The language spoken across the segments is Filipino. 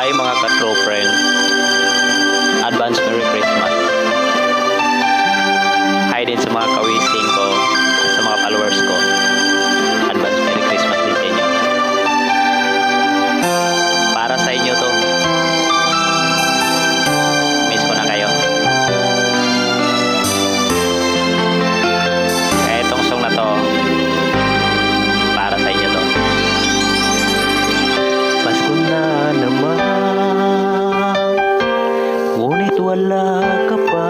Hi mga ka-true friends. Advance Merry Christmas. Hi din sa mga ka-wishing ko at sa mga followers ko. Advance Merry Christmas din sa inyo. Para sa inyo to. Miss ko na kayo. Kaya itong song na to, para sa inyo to. Pasko na naman, ngunit wala ka pa.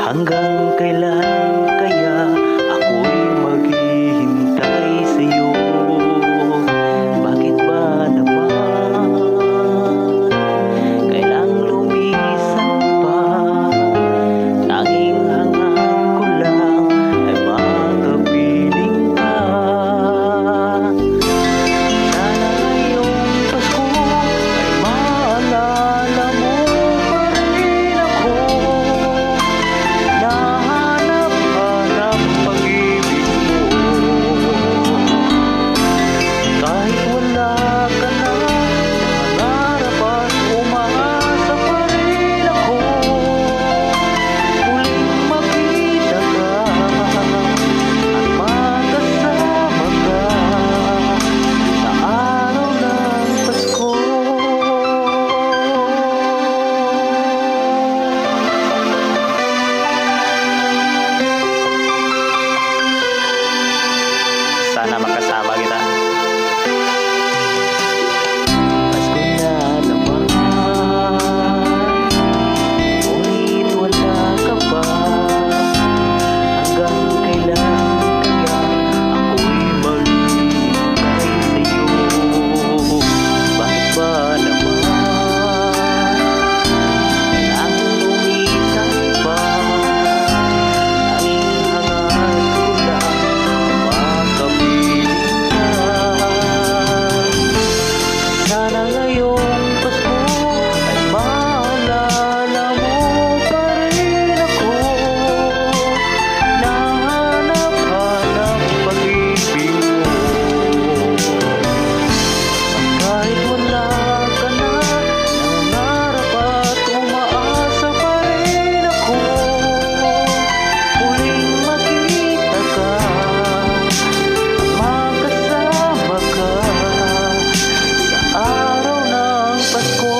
Hanggang kailan kaya ako'y maghihintay sa'yo? Bakit ba naman kailang lumisan pa? Tanging hangat ko lang ay makapiling ka. Sana ngayong Pasko ay maalala mo pa rin ako. Nahanap-hanap pag-ibig mo. Kahit wala ka na, nangarap at umaasa pa rin ako. Muling makita ka at makasama ka sa araw ng Pasko. Sana makasama kita. Pasko na naman, ngunit wala ka pa. Hanggang kailan kaya ako'y maghihintay sa'yo? Bakit ba naman kailangan lumisan pa? Tanging hangat ko lang makapiling ka. Sana ngayong Pasko ay maalala mo pa rin ako. Nahanap-hanap pag-ibig mo. Kahit wala ka na, nangarap at umaasa pa rin ako. Muling makita ka at makasama ka sa araw ng Pasko.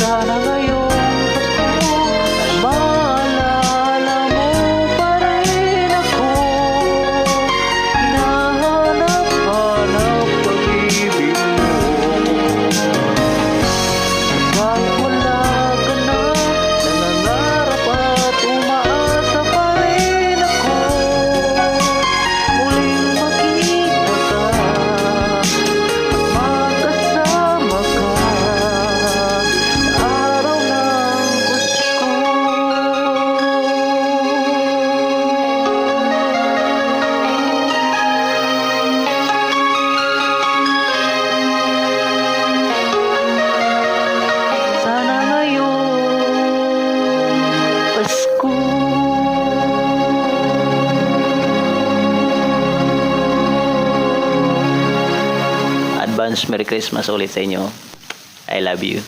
Sana ngayong Pasko ay maalala mo pa rin ako. Hinahanap-hanap pag-ibig mo. Kahit wala ka na, nangangarap at umaasa pa rin ako. Muling makita ka at makasama ka sa araw ng Pasko. Sana ngayong Pasko Advance Merry Christmas ulit sa inyo. I love you.